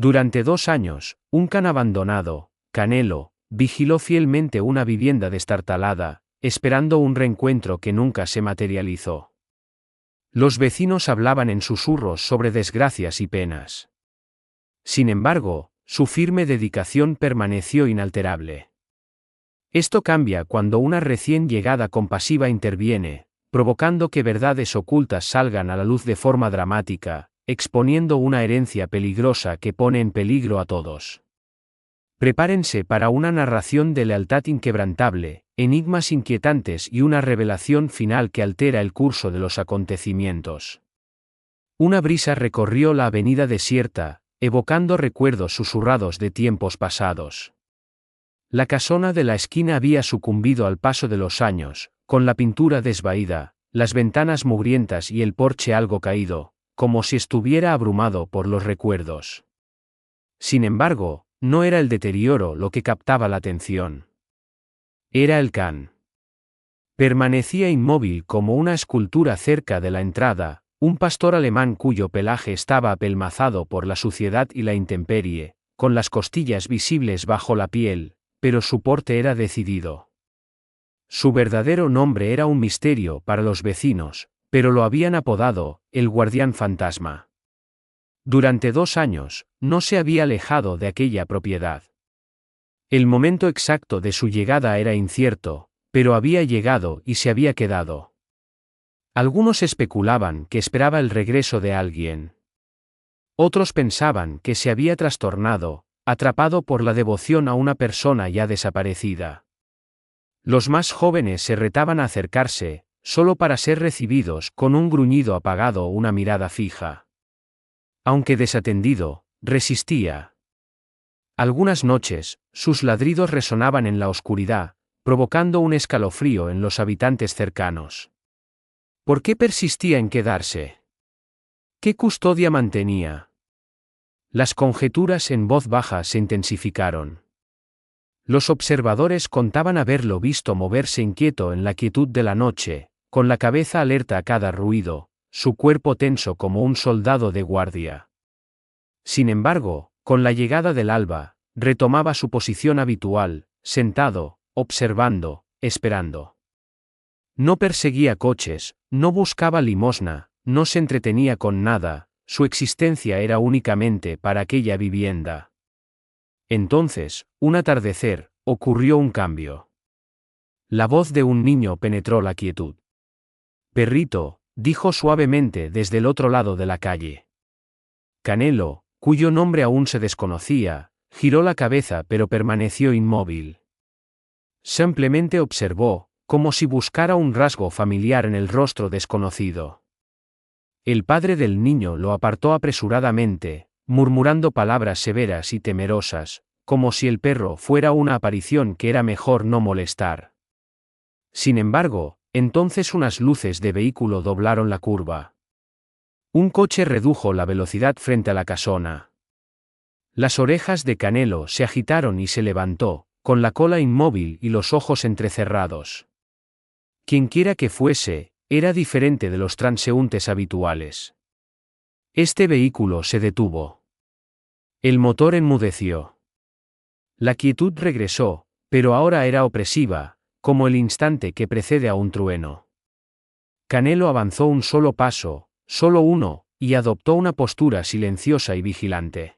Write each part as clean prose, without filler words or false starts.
Durante 2 años, un can abandonado, Canelo, vigiló fielmente una vivienda destartalada, esperando un reencuentro que nunca se materializó. Los vecinos hablaban en susurros sobre desgracias y penas. Sin embargo, su firme dedicación permaneció inalterable. Esto cambia cuando una recién llegada compasiva interviene, provocando que verdades ocultas salgan a la luz de forma dramática, exponiendo una herencia peligrosa que pone en peligro a todos. Prepárense para una narración de lealtad inquebrantable, enigmas inquietantes y una revelación final que altera el curso de los acontecimientos. Una brisa recorrió la avenida desierta, evocando recuerdos susurrados de tiempos pasados. La casona de la esquina había sucumbido al paso de los años, con la pintura desvaída, las ventanas mugrientas y el porche algo caído, como si estuviera abrumado por los recuerdos. Sin embargo, no era el deterioro lo que captaba la atención. Era el can. Permanecía inmóvil como una escultura cerca de la entrada, un pastor alemán cuyo pelaje estaba apelmazado por la suciedad y la intemperie, con las costillas visibles bajo la piel, pero su porte era decidido. Su verdadero nombre era un misterio para los vecinos, pero lo habían apodado, el guardián fantasma. Durante 2 años, no se había alejado de aquella propiedad. El momento exacto de su llegada era incierto, pero había llegado y se había quedado. Algunos especulaban que esperaba el regreso de alguien. Otros pensaban que se había trastornado, atrapado por la devoción a una persona ya desaparecida. Los más jóvenes se retaban a acercarse, solo para ser recibidos con un gruñido apagado o una mirada fija. Aunque desatendido, resistía. Algunas noches, sus ladridos resonaban en la oscuridad, provocando un escalofrío en los habitantes cercanos. ¿Por qué persistía en quedarse? ¿Qué custodia mantenía? Las conjeturas en voz baja se intensificaron. Los observadores contaban haberlo visto moverse inquieto en la quietud de la noche, con la cabeza alerta a cada ruido, su cuerpo tenso como un soldado de guardia. Sin embargo, con la llegada del alba, retomaba su posición habitual, sentado, observando, esperando. No perseguía coches, no buscaba limosna, no se entretenía con nada, su existencia era únicamente para aquella vivienda. Entonces, un atardecer, ocurrió un cambio. La voz de un niño penetró la quietud. «Perrito», dijo suavemente desde el otro lado de la calle. Canelo, cuyo nombre aún se desconocía, giró la cabeza pero permaneció inmóvil. Simplemente observó, como si buscara un rasgo familiar en el rostro desconocido. El padre del niño lo apartó apresuradamente, murmurando palabras severas y temerosas, como si el perro fuera una aparición que era mejor no molestar. Sin embargo, entonces unas luces de vehículo doblaron la curva. Un coche redujo la velocidad frente a la casona. Las orejas de Canelo se agitaron y se levantó, con la cola inmóvil y los ojos entrecerrados. Quienquiera que fuese, era diferente de los transeúntes habituales. Este vehículo se detuvo. El motor enmudeció. La quietud regresó, pero ahora era opresiva, como el instante que precede a un trueno. Canelo avanzó un solo paso, solo uno, y adoptó una postura silenciosa y vigilante.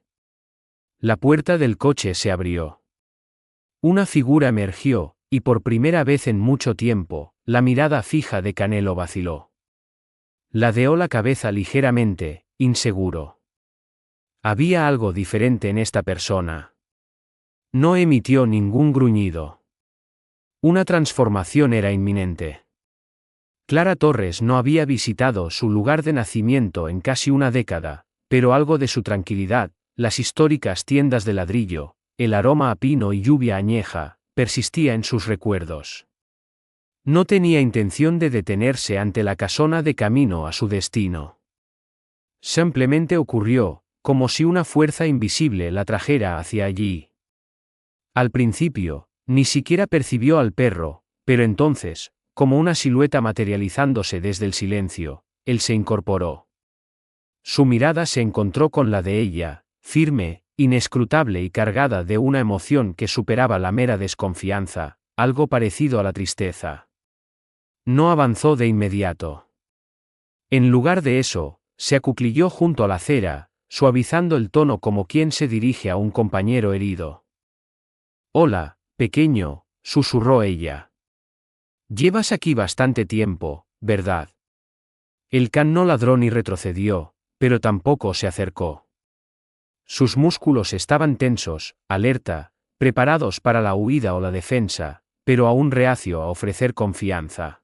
La puerta del coche se abrió. Una figura emergió, y por primera vez en mucho tiempo, la mirada fija de Canelo vaciló. Ladeó la cabeza ligeramente, inseguro. Había algo diferente en esta persona. No emitió ningún gruñido. Una transformación era inminente. Clara Torres no había visitado su lugar de nacimiento en casi una década, pero algo de su tranquilidad, las históricas tiendas de ladrillo, el aroma a pino y lluvia añeja, persistía en sus recuerdos. No tenía intención de detenerse ante la casona de camino a su destino. Simplemente ocurrió, como si una fuerza invisible la trajera hacia allí. Al principio, ni siquiera percibió al perro, pero entonces, como una silueta materializándose desde el silencio, él se incorporó. Su mirada se encontró con la de ella, firme, inescrutable y cargada de una emoción que superaba la mera desconfianza, algo parecido a la tristeza. No avanzó de inmediato. En lugar de eso, se acuclilló junto a la acera, suavizando el tono como quien se dirige a un compañero herido. «Hola, pequeño», susurró ella. «Llevas aquí bastante tiempo, ¿verdad?» El can no ladró ni retrocedió, pero tampoco se acercó. Sus músculos estaban tensos, alerta, preparados para la huida o la defensa, pero aún reacio a ofrecer confianza.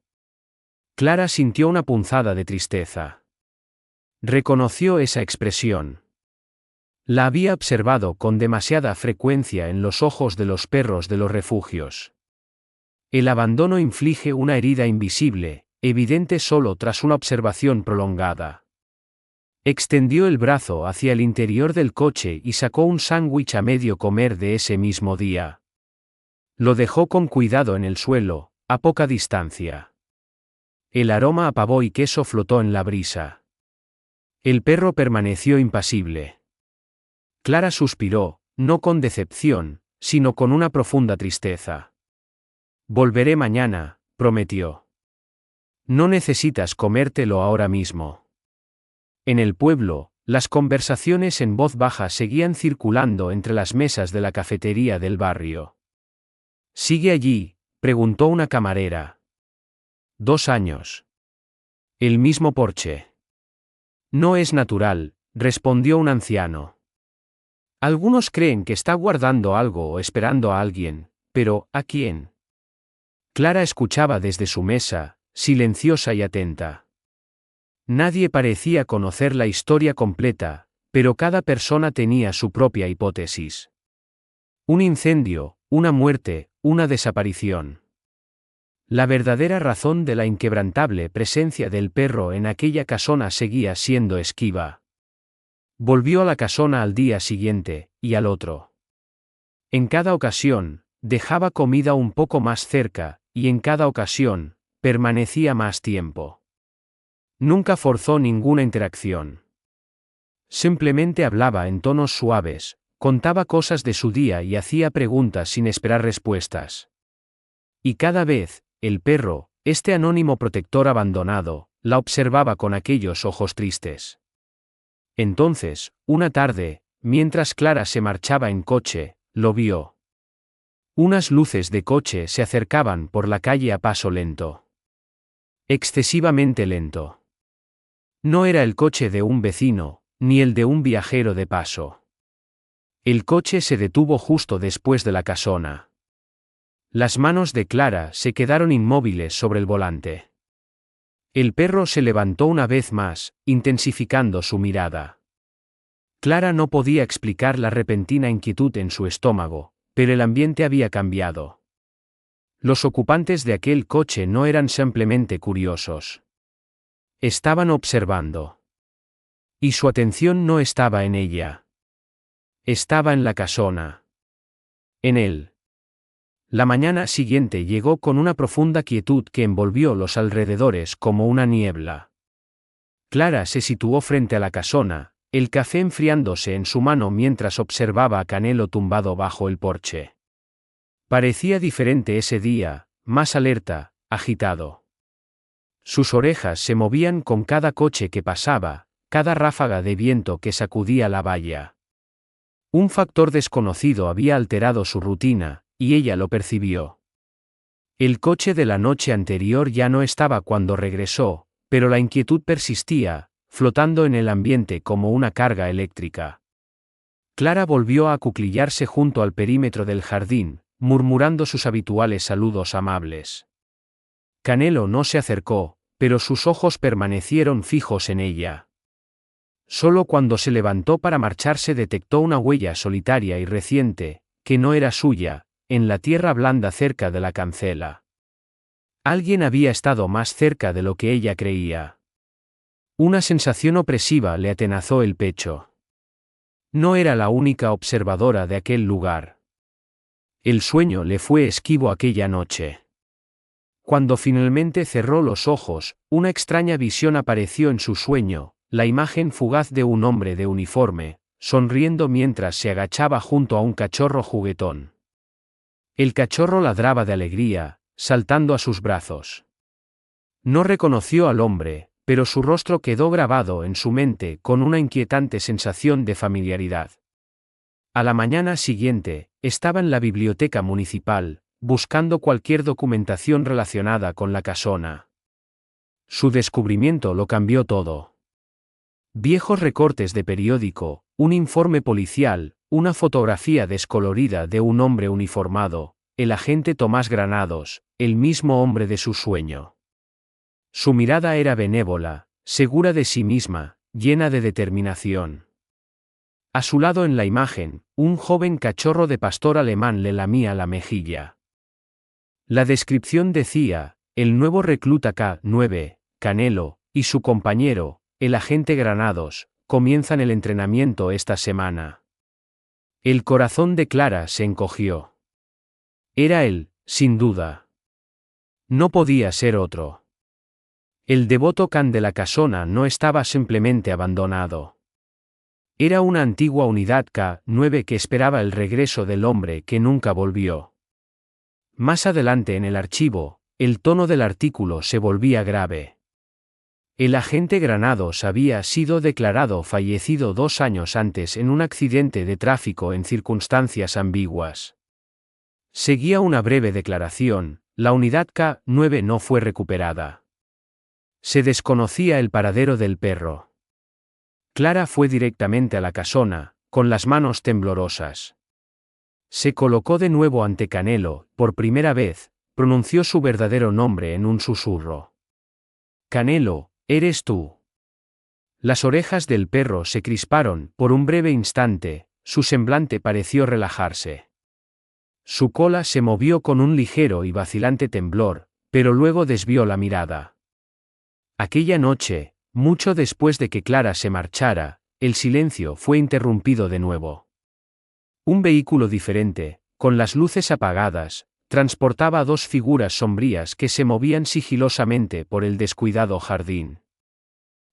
Clara sintió una punzada de tristeza. Reconoció esa expresión. La había observado con demasiada frecuencia en los ojos de los perros de los refugios. El abandono inflige una herida invisible, evidente solo tras una observación prolongada. Extendió el brazo hacia el interior del coche y sacó un sándwich a medio comer de ese mismo día. Lo dejó con cuidado en el suelo, a poca distancia. El aroma a pavo y queso flotó en la brisa. El perro permaneció impasible. Clara suspiró, no con decepción, sino con una profunda tristeza. «Volveré mañana», prometió. «No necesitas comértelo ahora mismo». En el pueblo, las conversaciones en voz baja seguían circulando entre las mesas de la cafetería del barrio. «¿Sigue allí?», preguntó una camarera. «2 años. El mismo porche». «No es natural», respondió un anciano. «Algunos creen que está guardando algo o esperando a alguien, pero ¿a quién?». Clara escuchaba desde su mesa, silenciosa y atenta. Nadie parecía conocer la historia completa, pero cada persona tenía su propia hipótesis. Un incendio, una muerte, una desaparición. La verdadera razón de la inquebrantable presencia del perro en aquella casona seguía siendo esquiva. Volvió a la casona al día siguiente, y al otro. En cada ocasión, dejaba comida un poco más cerca, y en cada ocasión, permanecía más tiempo. Nunca forzó ninguna interacción. Simplemente hablaba en tonos suaves, contaba cosas de su día y hacía preguntas sin esperar respuestas. Y cada vez, el perro, este anónimo protector abandonado, la observaba con aquellos ojos tristes. Entonces, una tarde, mientras Clara se marchaba en coche, lo vio. Unas luces de coche se acercaban por la calle a paso lento. Excesivamente lento. No era el coche de un vecino, ni el de un viajero de paso. El coche se detuvo justo después de la casona. Las manos de Clara se quedaron inmóviles sobre el volante. El perro se levantó una vez más, intensificando su mirada. Clara no podía explicar la repentina inquietud en su estómago, pero el ambiente había cambiado. Los ocupantes de aquel coche no eran simplemente curiosos. Estaban observando. Y su atención no estaba en ella. Estaba en la casona. En él. La mañana siguiente llegó con una profunda quietud que envolvió los alrededores como una niebla. Clara se situó frente a la casona, el café enfriándose en su mano mientras observaba a Canelo tumbado bajo el porche. Parecía diferente ese día, más alerta, agitado. Sus orejas se movían con cada coche que pasaba, cada ráfaga de viento que sacudía la valla. Un factor desconocido había alterado su rutina, y ella lo percibió. El coche de la noche anterior ya no estaba cuando regresó, pero la inquietud persistía, flotando en el ambiente como una carga eléctrica. Clara volvió a acuclillarse junto al perímetro del jardín, murmurando sus habituales saludos amables. Canelo no se acercó, pero sus ojos permanecieron fijos en ella. Solo cuando se levantó para marcharse detectó una huella solitaria y reciente, que no era suya, en la tierra blanda cerca de la cancela. Alguien había estado más cerca de lo que ella creía. Una sensación opresiva le atenazó el pecho. No era la única observadora de aquel lugar. El sueño le fue esquivo aquella noche. Cuando finalmente cerró los ojos, una extraña visión apareció en su sueño, la imagen fugaz de un hombre de uniforme, sonriendo mientras se agachaba junto a un cachorro juguetón. El cachorro ladraba de alegría, saltando a sus brazos. No reconoció al hombre, pero su rostro quedó grabado en su mente con una inquietante sensación de familiaridad. A la mañana siguiente, estaba en la biblioteca municipal, buscando cualquier documentación relacionada con la casona. Su descubrimiento lo cambió todo. Viejos recortes de periódico, un informe policial, una fotografía descolorida de un hombre uniformado, el agente Tomás Granados, el mismo hombre de su sueño. Su mirada era benévola, segura de sí misma, llena de determinación. A su lado en la imagen, un joven cachorro de pastor alemán le lamía la mejilla. La descripción decía: el nuevo recluta K9, Canelo, y su compañero, el agente Granados, comienzan el entrenamiento esta semana. El corazón de Clara se encogió. Era él, sin duda. No podía ser otro. El devoto Can de la casona no estaba simplemente abandonado. Era una antigua unidad K9 que esperaba el regreso del hombre que nunca volvió. Más adelante en el archivo, el tono del artículo se volvía grave. El agente Granados había sido declarado fallecido 2 años antes en un accidente de tráfico en circunstancias ambiguas. Seguía una breve declaración: la unidad K9 no fue recuperada. Se desconocía el paradero del perro. Clara fue directamente a la casona, con las manos temblorosas. Se colocó de nuevo ante Canelo, por primera vez, pronunció su verdadero nombre en un susurro. Canelo, ¿eres tú? Las orejas del perro se crisparon por un breve instante, su semblante pareció relajarse. Su cola se movió con un ligero y vacilante temblor, pero luego desvió la mirada. Aquella noche, mucho después de que Clara se marchara, el silencio fue interrumpido de nuevo. Un vehículo diferente, con las luces apagadas, transportaba 2 figuras sombrías que se movían sigilosamente por el descuidado jardín.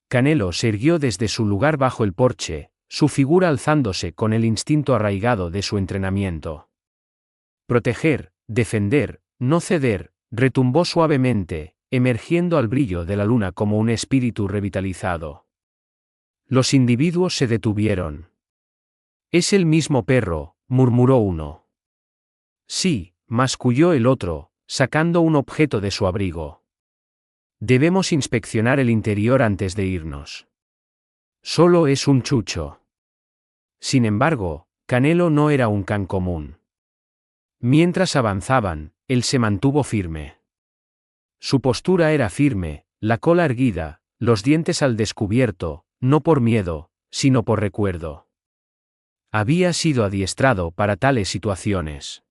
Canelo se irguió desde su lugar bajo el porche, su figura alzándose con el instinto arraigado de su entrenamiento. Proteger, defender, no ceder, retumbó suavemente, emergiendo al brillo de la luna como un espíritu revitalizado. Los individuos se detuvieron. «Es el mismo perro», murmuró uno. «Sí», masculló el otro, sacando un objeto de su abrigo. «Debemos inspeccionar el interior antes de irnos. Solo es un chucho». Sin embargo, Canelo no era un can común. Mientras avanzaban, él se mantuvo firme. Su postura era firme, la cola erguida, los dientes al descubierto, no por miedo, sino por recuerdo. Había sido adiestrado para tales situaciones.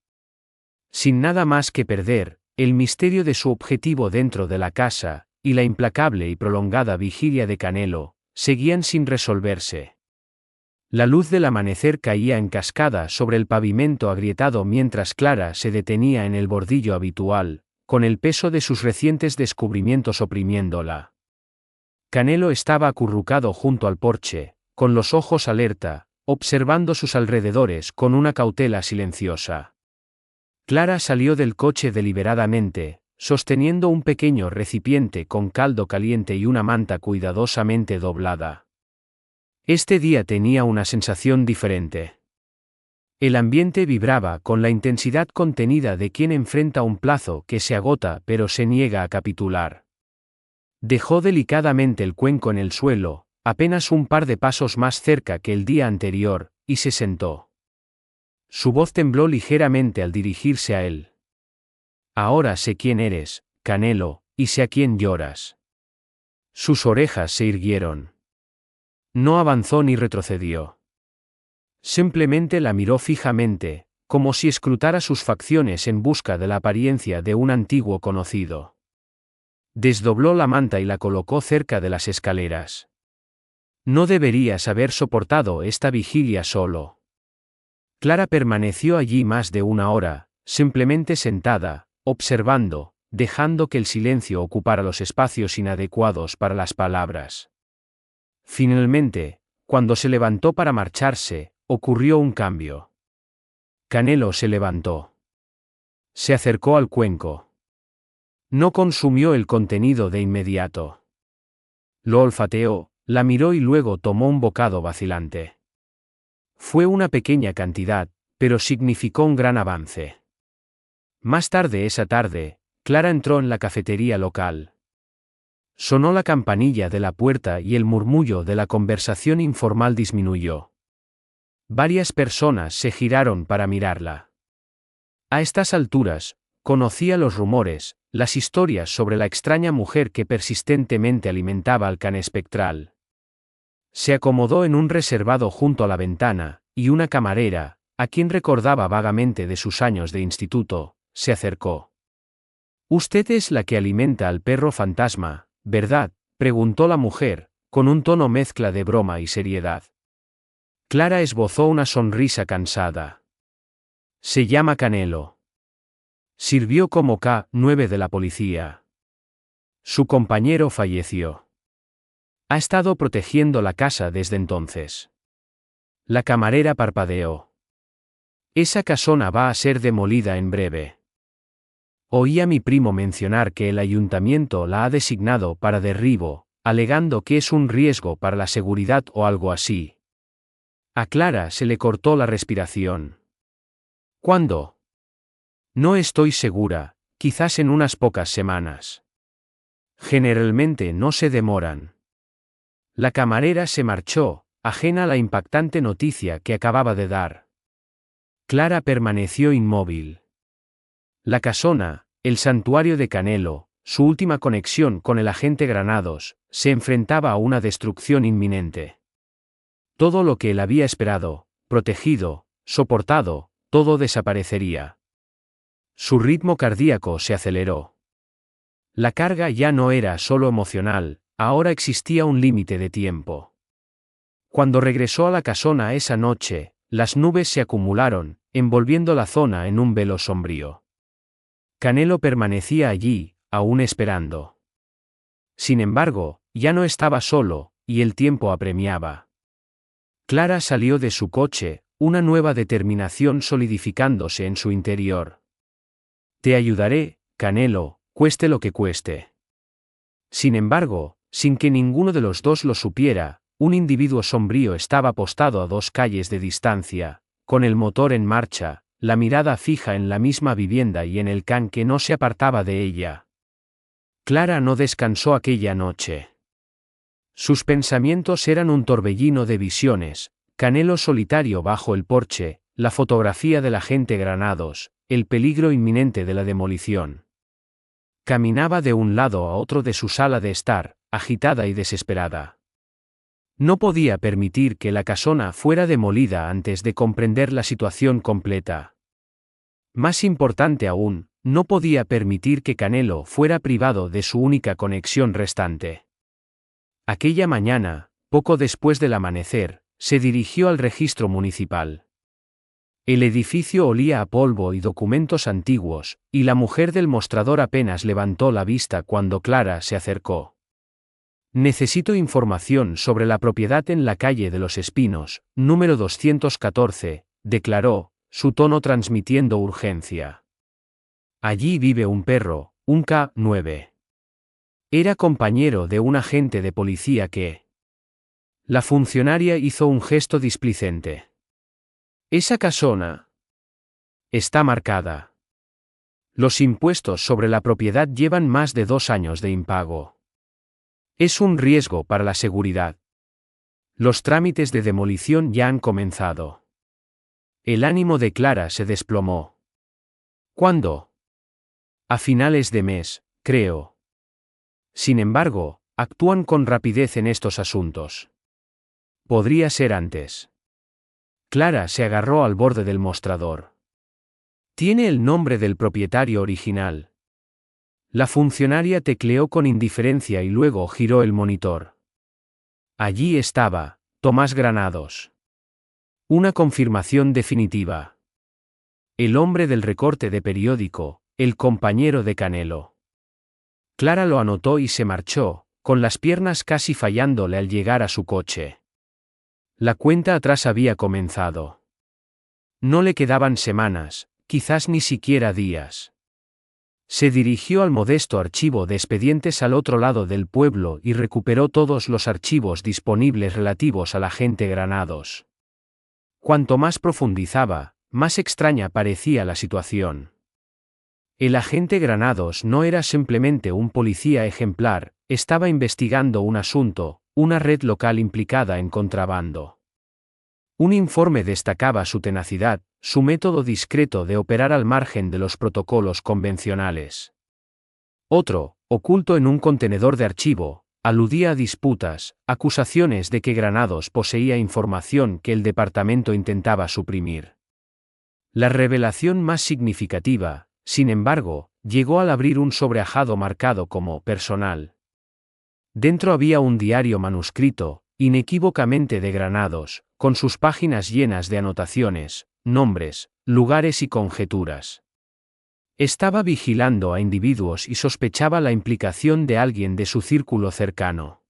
Sin nada más que perder, el misterio de su objetivo dentro de la casa, y la implacable y prolongada vigilia de Canelo, seguían sin resolverse. La luz del amanecer caía en cascada sobre el pavimento agrietado mientras Clara se detenía en el bordillo habitual, con el peso de sus recientes descubrimientos oprimiéndola. Canelo estaba acurrucado junto al porche, con los ojos alerta, observando sus alrededores con una cautela silenciosa. Clara salió del coche deliberadamente, sosteniendo un pequeño recipiente con caldo caliente y una manta cuidadosamente doblada. Este día tenía una sensación diferente. El ambiente vibraba con la intensidad contenida de quien enfrenta un plazo que se agota pero se niega a capitular. Dejó delicadamente el cuenco en el suelo, apenas un par de pasos más cerca que el día anterior, y se sentó. Su voz tembló ligeramente al dirigirse a él. «Ahora sé quién eres, Canelo, y sé a quién lloras». Sus orejas se irguieron. No avanzó ni retrocedió. Simplemente la miró fijamente, como si escrutara sus facciones en busca de la apariencia de un antiguo conocido. Desdobló la manta y la colocó cerca de las escaleras. No deberías haber soportado esta vigilia solo. Clara permaneció allí más de 1 hora, simplemente sentada, observando, dejando que el silencio ocupara los espacios inadecuados para las palabras. Finalmente, Cuando se levantó para marcharse, ocurrió un cambio. Canelo se levantó. Se acercó al cuenco. No consumió el contenido de inmediato. Lo olfateó, la miró y luego tomó un bocado vacilante. Fue una pequeña cantidad, pero significó un gran avance. Más tarde esa tarde, Clara entró en la cafetería local. Sonó la campanilla de la puerta y el murmullo de la conversación informal disminuyó. Varias personas se giraron para mirarla. A estas alturas, conocía los rumores, las historias sobre la extraña mujer que persistentemente alimentaba al can espectral. Se acomodó en un reservado junto a la ventana, y una camarera, a quien recordaba vagamente de sus años de instituto, se acercó. «Usted es la que alimenta al perro fantasma, ¿verdad?», preguntó la mujer, con un tono mezcla de broma y seriedad. Clara esbozó una sonrisa cansada. «Se llama Canelo. Sirvió como K-9 de la policía. Su compañero falleció. Ha estado protegiendo la casa desde entonces». La camarera parpadeó. «Esa casona va a ser demolida en breve. Oí a mi primo mencionar que el ayuntamiento la ha designado para derribo, alegando que es un riesgo para la seguridad o algo así». A Clara se le cortó la respiración. «¿Cuándo?» «No estoy segura, quizás en unas pocas semanas. Generalmente no se demoran». La camarera se marchó, ajena a la impactante noticia que acababa de dar. Clara permaneció inmóvil. La casona, el santuario de Canelo, su última conexión con el agente Granados, se enfrentaba a una destrucción inminente. Todo lo que él había esperado, protegido, soportado, todo desaparecería. Su ritmo cardíaco se aceleró. La carga ya no era solo emocional, ahora existía un límite de tiempo. Cuando regresó a la casona esa noche, las nubes se acumularon, envolviendo la zona en un velo sombrío. Canelo permanecía allí, aún esperando. Sin embargo, ya no estaba solo, y el tiempo apremiaba. Clara salió de su coche, una nueva determinación solidificándose en su interior. «Te ayudaré, Canelo, cueste lo que cueste». Sin embargo, sin que ninguno de los dos lo supiera, un individuo sombrío estaba apostado a 2 calles de distancia, con el motor en marcha, la mirada fija en la misma vivienda y en el can que no se apartaba de ella. Clara no descansó aquella noche. Sus pensamientos eran un torbellino de visiones: Canelo solitario bajo el porche, la fotografía del agente Granados, el peligro inminente de la demolición. Caminaba de un lado a otro de su sala de estar, agitada y desesperada. No podía permitir que la casona fuera demolida antes de comprender la situación completa. Más importante aún, no podía permitir que Canelo fuera privado de su única conexión restante. Aquella mañana, poco después del amanecer, se dirigió al registro municipal. El edificio olía a polvo y documentos antiguos, y la mujer del mostrador apenas levantó la vista cuando Clara se acercó. «Necesito información sobre la propiedad en la calle de los Espinos, número 214», declaró, su tono transmitiendo urgencia. «Allí vive un perro, un K-9. Era compañero de un agente de policía que…». La funcionaria hizo un gesto displicente. «Esa casona está marcada. Los impuestos sobre la propiedad llevan más de 2 años de impago. Es un riesgo para la seguridad. Los trámites de demolición ya han comenzado». El ánimo de Clara se desplomó. «¿Cuándo?» «A finales de mes, creo. Sin embargo, actúan con rapidez en estos asuntos. Podría ser antes». Clara se agarró al borde del mostrador. «¿Tiene el nombre del propietario original?». La funcionaria tecleó con indiferencia y luego giró el monitor. Allí estaba: Tomás Granados. Una confirmación definitiva. El hombre del recorte de periódico, el compañero de Canelo. Clara lo anotó y se marchó, con las piernas casi fallándole al llegar a su coche. La cuenta atrás había comenzado. No le quedaban semanas, quizás ni siquiera días. Se dirigió al modesto archivo de expedientes al otro lado del pueblo y recuperó todos los archivos disponibles relativos al agente Granados. Cuanto más profundizaba, más extraña parecía la situación. El agente Granados no era simplemente un policía ejemplar, estaba investigando un asunto, una red local implicada en contrabando. Un informe destacaba su tenacidad, su método discreto de operar al margen de los protocolos convencionales. Otro, oculto en un contenedor de archivo, aludía a disputas, acusaciones de que Granados poseía información que el departamento intentaba suprimir. La revelación más significativa, sin embargo, llegó al abrir un sobreajado marcado como personal. Dentro había un diario manuscrito, inequívocamente de Granados, con sus páginas llenas de anotaciones, nombres, lugares y conjeturas. Estaba vigilando a individuos y sospechaba la implicación de alguien de su círculo cercano.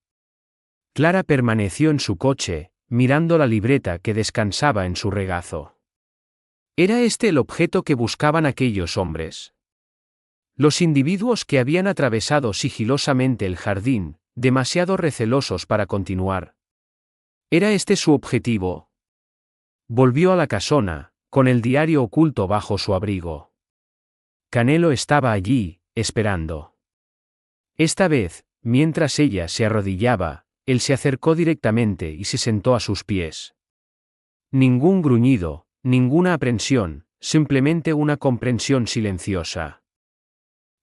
Clara permaneció en su coche, mirando la libreta que descansaba en su regazo. ¿Era este el objeto que buscaban aquellos hombres? Los individuos que habían atravesado sigilosamente el jardín, demasiado recelosos para continuar. ¿Era este su objetivo? Volvió a la casona, con el diario oculto bajo su abrigo. Canelo estaba allí, esperando. Esta vez, mientras ella se arrodillaba, él se acercó directamente y se sentó a sus pies. Ningún gruñido, ninguna aprensión, simplemente una comprensión silenciosa.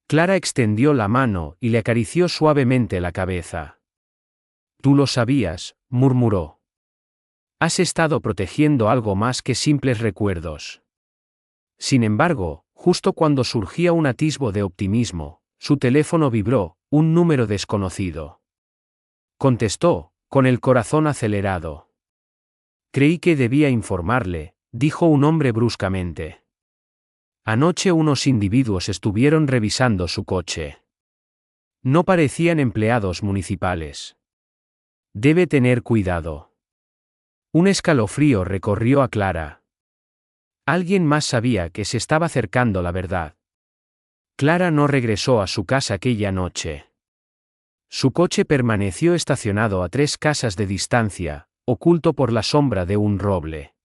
Clara extendió la mano y le acarició suavemente la cabeza. «Tú lo sabías», murmuró. «Has estado protegiendo algo más que simples recuerdos». Sin embargo, justo cuando surgía un atisbo de optimismo, su teléfono vibró, un número desconocido. Contestó, con el corazón acelerado. «Creí que debía informarle», dijo un hombre bruscamente. «Anoche unos individuos estuvieron revisando su coche. No parecían empleados municipales. Debe tener cuidado». Un escalofrío recorrió a Clara. Alguien más sabía que se estaba acercando la verdad. Clara no regresó a su casa aquella noche. Su coche permaneció estacionado a 3 casas de distancia, oculto por la sombra de un roble.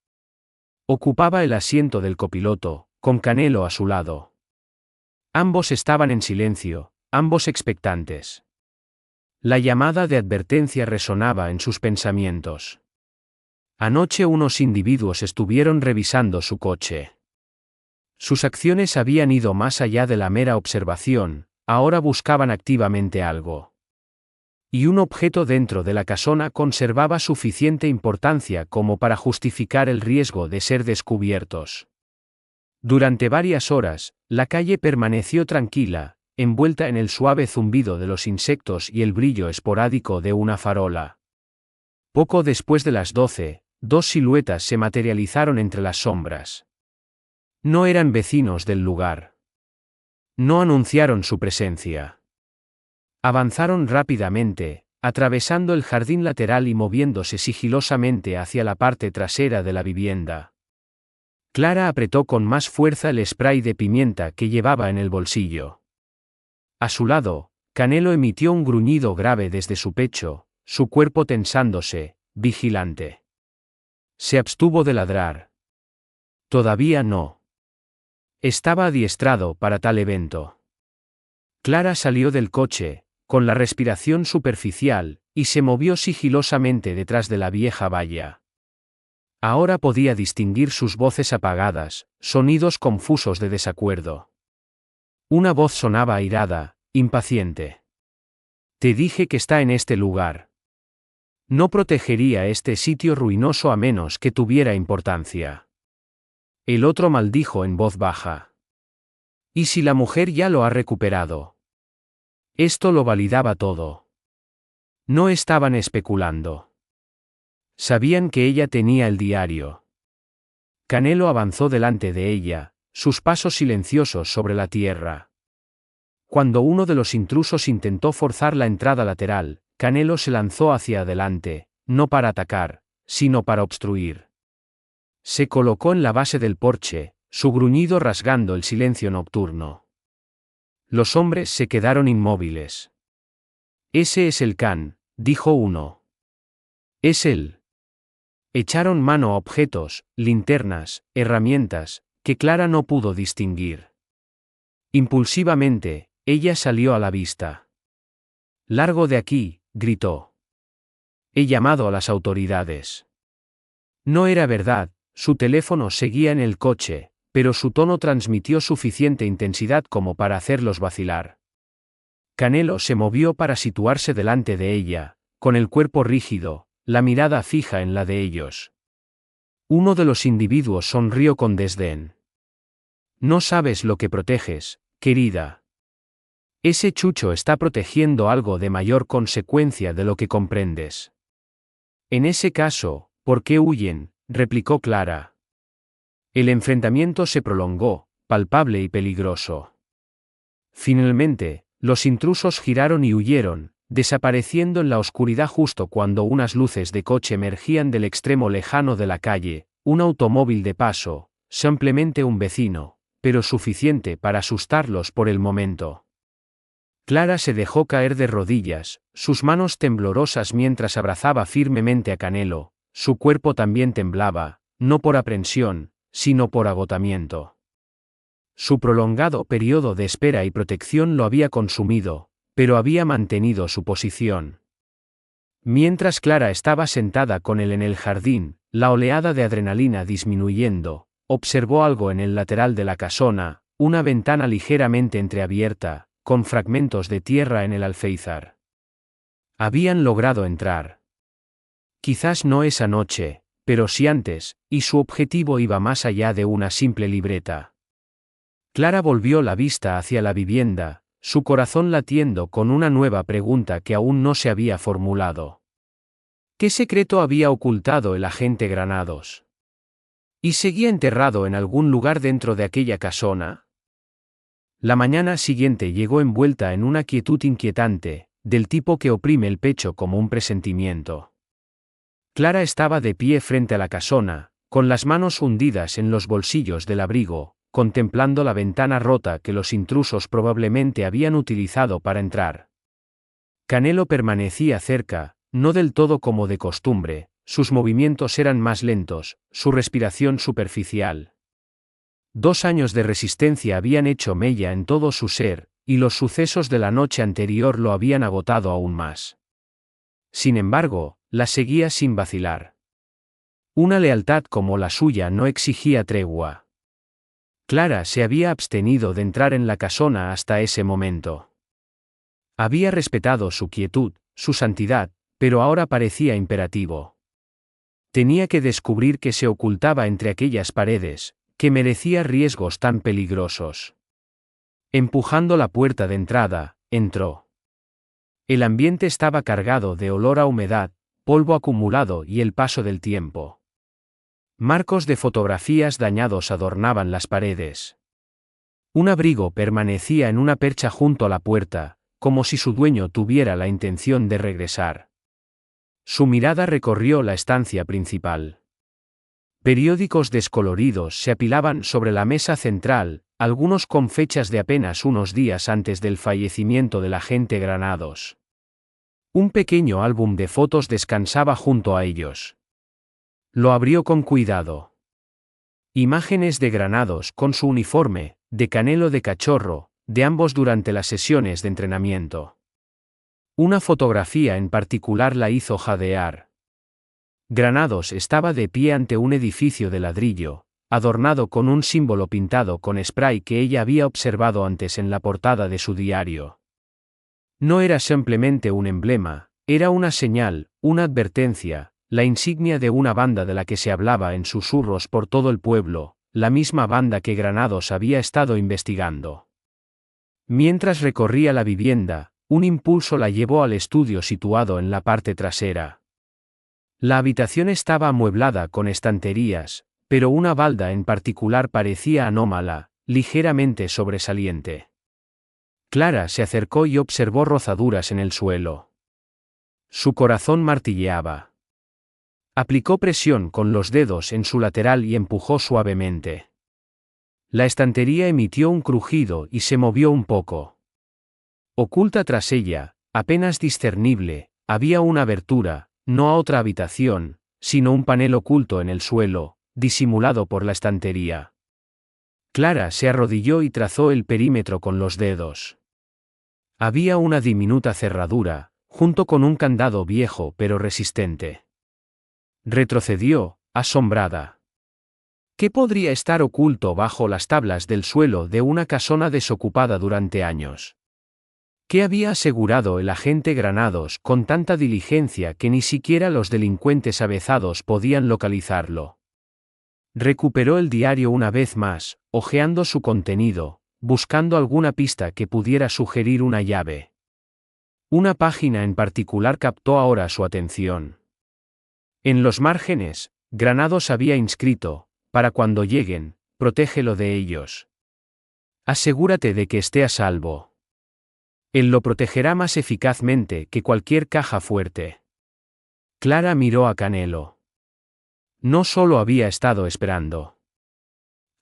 Ocupaba el asiento del copiloto, con Canelo a su lado. Ambos estaban en silencio, ambos expectantes. La llamada de advertencia resonaba en sus pensamientos. Anoche unos individuos estuvieron revisando su coche. Sus acciones habían ido más allá de la mera observación, ahora buscaban activamente algo. Y un objeto dentro de la casona conservaba suficiente importancia como para justificar el riesgo de ser descubiertos. Durante varias horas, la calle permaneció tranquila, envuelta en el suave zumbido de los insectos y el brillo esporádico de una farola. Poco después de las 12, 2 siluetas se materializaron entre las sombras. No eran vecinos del lugar. No anunciaron su presencia. Avanzaron rápidamente, atravesando el jardín lateral y moviéndose sigilosamente hacia la parte trasera de la vivienda. Clara apretó con más fuerza el spray de pimienta que llevaba en el bolsillo. A su lado, Canelo emitió un gruñido grave desde su pecho, su cuerpo tensándose, vigilante. Se abstuvo de ladrar. Todavía no. Estaba adiestrado para tal evento. Clara salió del coche, con la respiración superficial, y se movió sigilosamente detrás de la vieja valla. Ahora podía distinguir sus voces apagadas, sonidos confusos de desacuerdo. Una voz sonaba airada, impaciente. «Te dije que está en este lugar. No protegería este sitio ruinoso a menos que tuviera importancia». El otro maldijo en voz baja. «¿Y si la mujer ya lo ha recuperado?» Esto lo validaba todo. No estaban especulando. Sabían que ella tenía el diario. Canelo avanzó delante de ella, sus pasos silenciosos sobre la tierra. Cuando uno de los intrusos intentó forzar la entrada lateral, Canelo se lanzó hacia adelante, no para atacar, sino para obstruir. Se colocó en la base del porche, su gruñido rasgando el silencio nocturno. Los hombres se quedaron inmóviles. «Ese es el can», dijo uno. «Es él». Echaron mano a objetos, linternas, herramientas, que Clara no pudo distinguir. Impulsivamente, ella salió a la vista. «Largo de aquí», gritó. «He llamado a las autoridades». No era verdad, su teléfono seguía en el coche, pero su tono transmitió suficiente intensidad como para hacerlos vacilar. Canelo se movió para situarse delante de ella, con el cuerpo rígido, la mirada fija en la de ellos. Uno de los individuos sonrió con desdén. «No sabes lo que proteges, querida. Ese chucho está protegiendo algo de mayor consecuencia de lo que comprendes». «En ese caso, ¿por qué huyen?», replicó Clara. El enfrentamiento se prolongó, palpable y peligroso. Finalmente, los intrusos giraron y huyeron, desapareciendo en la oscuridad justo cuando unas luces de coche emergían del extremo lejano de la calle, un automóvil de paso, simplemente un vecino, pero suficiente para asustarlos por el momento. Clara se dejó caer de rodillas, sus manos temblorosas mientras abrazaba firmemente a Canelo, su cuerpo también temblaba, no por aprensión, sino por agotamiento. Su prolongado periodo de espera y protección lo había consumido, pero había mantenido su posición. Mientras Clara estaba sentada con él en el jardín, la oleada de adrenalina disminuyendo, observó algo en el lateral de la casona, una ventana ligeramente entreabierta, con fragmentos de tierra en el alféizar. Habían logrado entrar. Quizás no esa noche, pero sí antes, y su objetivo iba más allá de una simple libreta. Clara volvió la vista hacia la vivienda, su corazón latiendo con una nueva pregunta que aún no se había formulado. ¿Qué secreto había ocultado el agente Granados? ¿Y seguía enterrado en algún lugar dentro de aquella casona? La mañana siguiente llegó envuelta en una quietud inquietante, del tipo que oprime el pecho como un presentimiento. Clara estaba de pie frente a la casona, con las manos hundidas en los bolsillos del abrigo, contemplando la ventana rota que los intrusos probablemente habían utilizado para entrar. Canelo permanecía cerca, no del todo como de costumbre, sus movimientos eran más lentos, su respiración superficial. 2 años de resistencia habían hecho mella en todo su ser, y los sucesos de la noche anterior lo habían agotado aún más. Sin embargo, la seguía sin vacilar. Una lealtad como la suya no exigía tregua. Clara se había abstenido de entrar en la casona hasta ese momento. Había respetado su quietud, su santidad, pero ahora parecía imperativo. Tenía que descubrir qué se ocultaba entre aquellas paredes, que merecía riesgos tan peligrosos. Empujando la puerta de entrada, entró. El ambiente estaba cargado de olor a humedad, polvo acumulado y el paso del tiempo. Marcos de fotografías dañados adornaban las paredes. Un abrigo permanecía en una percha junto a la puerta, como si su dueño tuviera la intención de regresar. Su mirada recorrió la estancia principal. Periódicos descoloridos se apilaban sobre la mesa central, algunos con fechas de apenas unos días antes del fallecimiento del agente Granados. Un pequeño álbum de fotos descansaba junto a ellos. Lo abrió con cuidado. Imágenes de Granados con su uniforme, de Canelo de cachorro, de ambos durante las sesiones de entrenamiento. Una fotografía en particular la hizo jadear. Granados estaba de pie ante un edificio de ladrillo, adornado con un símbolo pintado con spray que ella había observado antes en la portada de su diario. No era simplemente un emblema, era una señal, una advertencia, la insignia de una banda de la que se hablaba en susurros por todo el pueblo, la misma banda que Granados había estado investigando. Mientras recorría la vivienda, un impulso la llevó al estudio situado en la parte trasera. La habitación estaba amueblada con estanterías, pero una balda en particular parecía anómala, ligeramente sobresaliente. Clara se acercó y observó rozaduras en el suelo. Su corazón martilleaba. Aplicó presión con los dedos en su lateral y empujó suavemente. La estantería emitió un crujido y se movió un poco. Oculta tras ella, apenas discernible, había una abertura, no a otra habitación, sino un panel oculto en el suelo, disimulado por la estantería. Clara se arrodilló y trazó el perímetro con los dedos. Había una diminuta cerradura, junto con un candado viejo pero resistente. Retrocedió, asombrada. ¿Qué podría estar oculto bajo las tablas del suelo de una casona desocupada durante años? ¿Qué había asegurado el agente Granados con tanta diligencia que ni siquiera los delincuentes avezados podían localizarlo? Recuperó el diario una vez más, hojeando su contenido, buscando alguna pista que pudiera sugerir una llave. Una página en particular captó ahora su atención. En los márgenes, Granados había inscrito: para cuando lleguen, protégelo de ellos. Asegúrate de que esté a salvo. Él lo protegerá más eficazmente que cualquier caja fuerte. Clara miró a Canelo. No solo había estado esperando.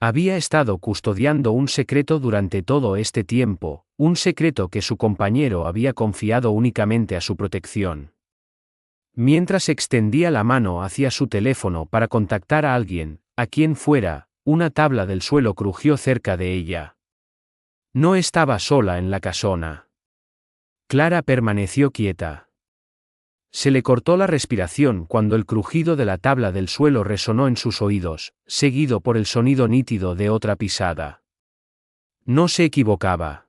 Había estado custodiando un secreto durante todo este tiempo, un secreto que su compañero había confiado únicamente a su protección. Mientras extendía la mano hacia su teléfono para contactar a alguien, a quien fuera, una tabla del suelo crujió cerca de ella. No estaba sola en la casona. Clara permaneció quieta. Se le cortó la respiración cuando el crujido de la tabla del suelo resonó en sus oídos, seguido por el sonido nítido de otra pisada. No se equivocaba.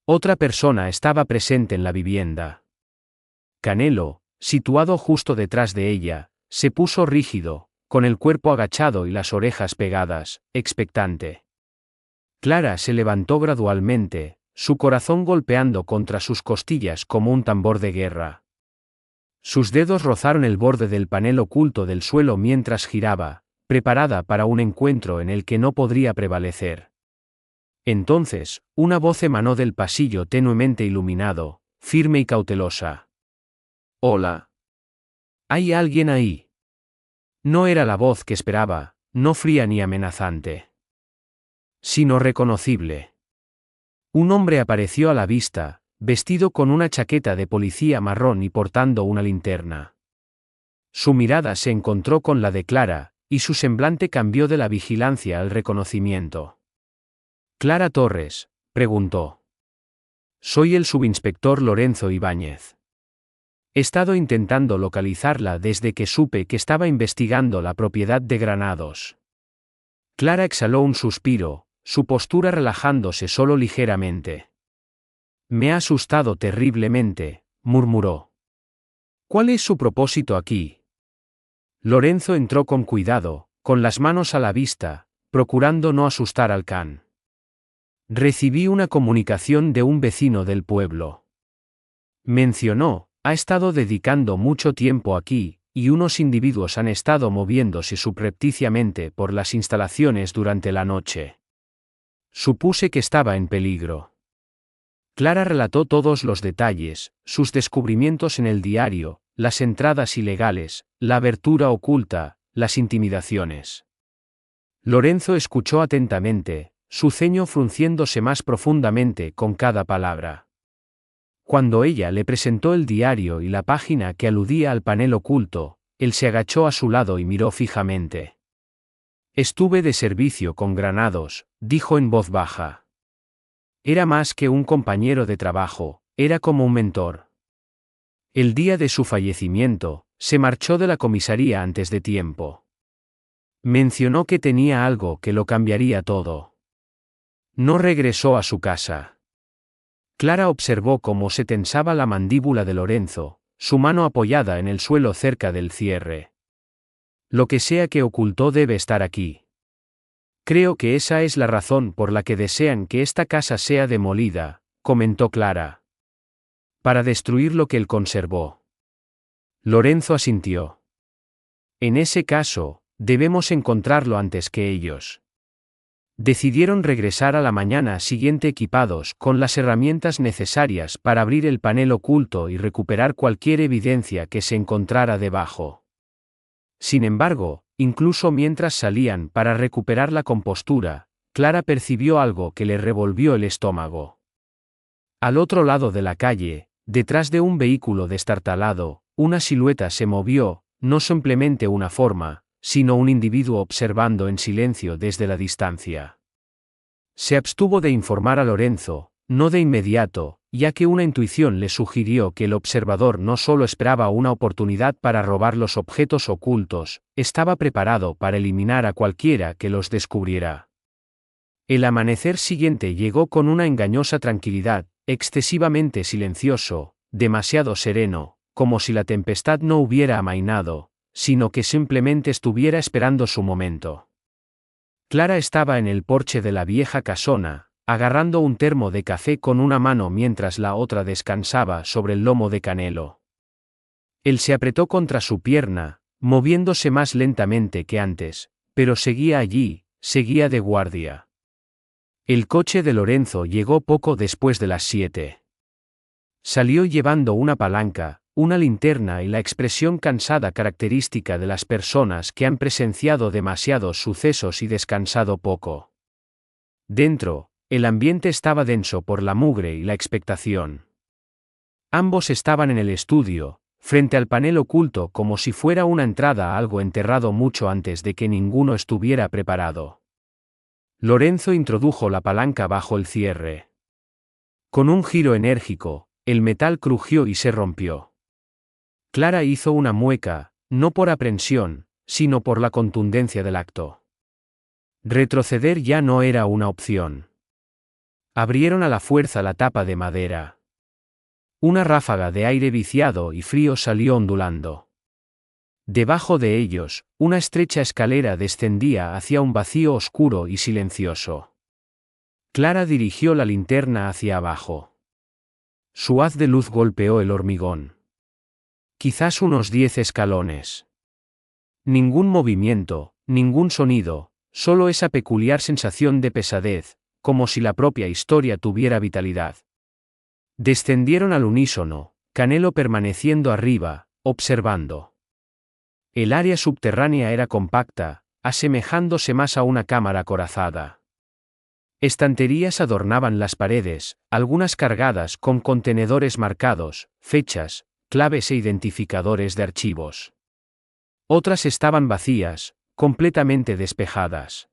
Otra persona estaba presente en la vivienda. Canelo, situado justo detrás de ella, se puso rígido, con el cuerpo agachado y las orejas pegadas, expectante. Clara se levantó gradualmente, su corazón golpeando contra sus costillas como un tambor de guerra. Sus dedos rozaron el borde del panel oculto del suelo mientras giraba, preparada para un encuentro en el que no podría prevalecer. Entonces, una voz emanó del pasillo tenuemente iluminado, firme y cautelosa. «Hola. ¿Hay alguien ahí?» No era la voz que esperaba, no fría ni amenazante, sino reconocible. Un hombre apareció a la vista, vestido con una chaqueta de policía marrón y portando una linterna. Su mirada se encontró con la de Clara, y su semblante cambió de la vigilancia al reconocimiento. «¿Clara Torres?», preguntó. «Soy el subinspector Lorenzo Ibáñez. He estado intentando localizarla desde que supe que estaba investigando la propiedad de Granados». Clara exhaló un suspiro, su postura relajándose solo ligeramente. «Me ha asustado terriblemente», murmuró. «¿Cuál es su propósito aquí?» Lorenzo entró con cuidado, con las manos a la vista, procurando no asustar al can. «Recibí una comunicación de un vecino del pueblo. Mencionó, ha estado dedicando mucho tiempo aquí, y unos individuos han estado moviéndose subrepticiamente por las instalaciones durante la noche. Supuse que estaba en peligro». Clara relató todos los detalles, sus descubrimientos en el diario, las entradas ilegales, la abertura oculta, las intimidaciones. Lorenzo escuchó atentamente, su ceño frunciéndose más profundamente con cada palabra. Cuando ella le presentó el diario y la página que aludía al panel oculto, él se agachó a su lado y miró fijamente. «Estuve de servicio con Granados», dijo en voz baja. «Era más que un compañero de trabajo, era como un mentor. El día de su fallecimiento, se marchó de la comisaría antes de tiempo. Mencionó que tenía algo que lo cambiaría todo. No regresó a su casa». Clara observó cómo se tensaba la mandíbula de Lorenzo, su mano apoyada en el suelo cerca del cierre. «Lo que sea que ocultó debe estar aquí. Creo que esa es la razón por la que desean que esta casa sea demolida», comentó Clara. «Para destruir lo que él conservó». Lorenzo asintió. «En ese caso, debemos encontrarlo antes que ellos». Decidieron regresar a la mañana siguiente equipados con las herramientas necesarias para abrir el panel oculto y recuperar cualquier evidencia que se encontrara debajo. Sin embargo, incluso mientras salían para recuperar la compostura, Clara percibió algo que le revolvió el estómago. Al otro lado de la calle, detrás de un vehículo destartalado, una silueta se movió, no simplemente una forma, sino un individuo observando en silencio desde la distancia. Se abstuvo de informar a Lorenzo, no de inmediato, ya que una intuición le sugirió que el observador no solo esperaba una oportunidad para robar los objetos ocultos, estaba preparado para eliminar a cualquiera que los descubriera. El amanecer siguiente llegó con una engañosa tranquilidad, excesivamente silencioso, demasiado sereno, como si la tempestad no hubiera amainado, sino que simplemente estuviera esperando su momento. Clara estaba en el porche de la vieja casona, agarrando un termo de café con una mano mientras la otra descansaba sobre el lomo de Canelo. Él se apretó contra su pierna, moviéndose más lentamente que antes, pero seguía allí, seguía de guardia. El coche de Lorenzo llegó poco después de las 7. Salió llevando una palanca, una linterna y la expresión cansada característica de las personas que han presenciado demasiados sucesos y descansado poco. Dentro, el ambiente estaba denso por la mugre y la expectación. Ambos estaban en el estudio, frente al panel oculto como si fuera una entrada a algo enterrado mucho antes de que ninguno estuviera preparado. Lorenzo introdujo la palanca bajo el cierre. Con un giro enérgico, el metal crujió y se rompió. Clara hizo una mueca, no por aprensión, sino por la contundencia del acto. Retroceder ya no era una opción. Abrieron a la fuerza la tapa de madera. Una ráfaga de aire viciado y frío salió ondulando. Debajo de ellos, una estrecha escalera descendía hacia un vacío oscuro y silencioso. Clara dirigió la linterna hacia abajo. Su haz de luz golpeó el hormigón. Quizás unos 10 escalones. Ningún movimiento, ningún sonido, solo esa peculiar sensación de pesadez, como si la propia historia tuviera vitalidad. Descendieron al unísono, Canelo permaneciendo arriba, observando. El área subterránea era compacta, asemejándose más a una cámara acorazada. Estanterías adornaban las paredes, algunas cargadas con contenedores marcados, fechas, claves e identificadores de archivos. Otras estaban vacías, completamente despejadas.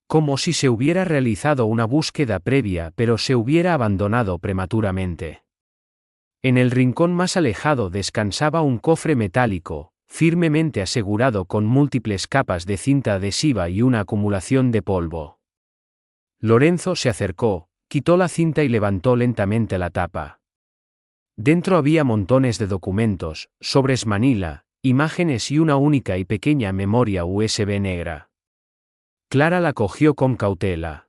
Como si se hubiera realizado una búsqueda previa pero se hubiera abandonado prematuramente. En el rincón más alejado descansaba un cofre metálico, firmemente asegurado con múltiples capas de cinta adhesiva y una acumulación de polvo. Lorenzo se acercó, quitó la cinta y levantó lentamente la tapa. Dentro había montones de documentos, sobres manila, imágenes y una única y pequeña memoria USB negra. Clara la cogió con cautela.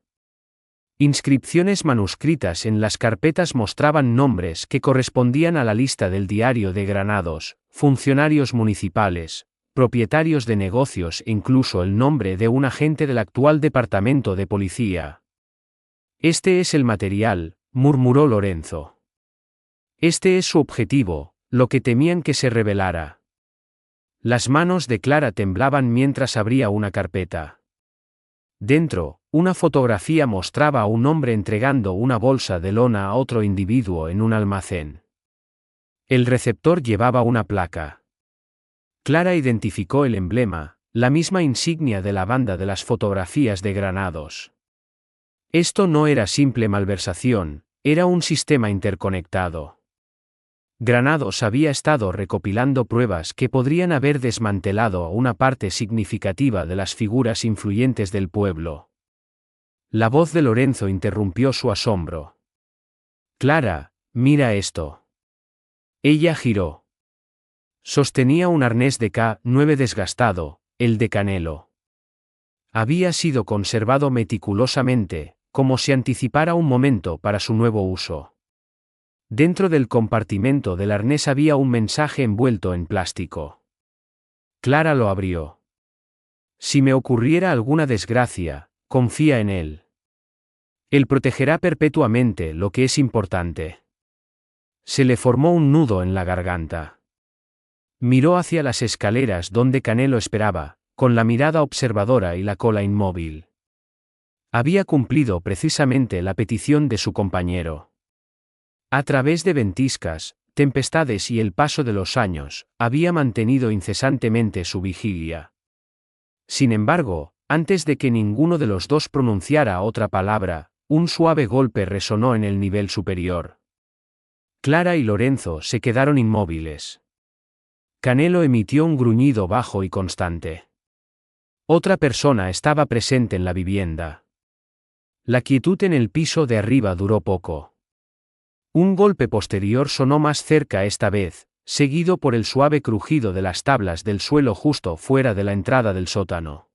Inscripciones manuscritas en las carpetas mostraban nombres que correspondían a la lista del diario de Granados, funcionarios municipales, propietarios de negocios e incluso el nombre de un agente del actual departamento de policía. Este es el material, murmuró Lorenzo. Este es su objetivo, lo que temían que se revelara. Las manos de Clara temblaban mientras abría una carpeta. Dentro, una fotografía mostraba a un hombre entregando una bolsa de lona a otro individuo en un almacén. El receptor llevaba una placa. Clara identificó el emblema, la misma insignia de la banda de las fotografías de Granados. Esto no era simple malversación, era un sistema interconectado. Granados había estado recopilando pruebas que podrían haber desmantelado a una parte significativa de las figuras influyentes del pueblo. La voz de Lorenzo interrumpió su asombro. Clara, mira esto. Ella giró. Sostenía un arnés de K9 desgastado, el de Canelo. Había sido conservado meticulosamente, como si anticipara un momento para su nuevo uso. Dentro del compartimento del arnés había un mensaje envuelto en plástico. Clara lo abrió. Si me ocurriera alguna desgracia, confía en él. Él protegerá perpetuamente lo que es importante. Se le formó un nudo en la garganta. Miró hacia las escaleras donde Canelo esperaba, con la mirada observadora y la cola inmóvil. Había cumplido precisamente la petición de su compañero. A través de ventiscas, tempestades y el paso de los años, había mantenido incesantemente su vigilia. Sin embargo, antes de que ninguno de los dos pronunciara otra palabra, un suave golpe resonó en el nivel superior. Clara y Lorenzo se quedaron inmóviles. Canelo emitió un gruñido bajo y constante. Otra persona estaba presente en la vivienda. La quietud en el piso de arriba duró poco. Un golpe posterior sonó más cerca esta vez, seguido por el suave crujido de las tablas del suelo justo fuera de la entrada del sótano.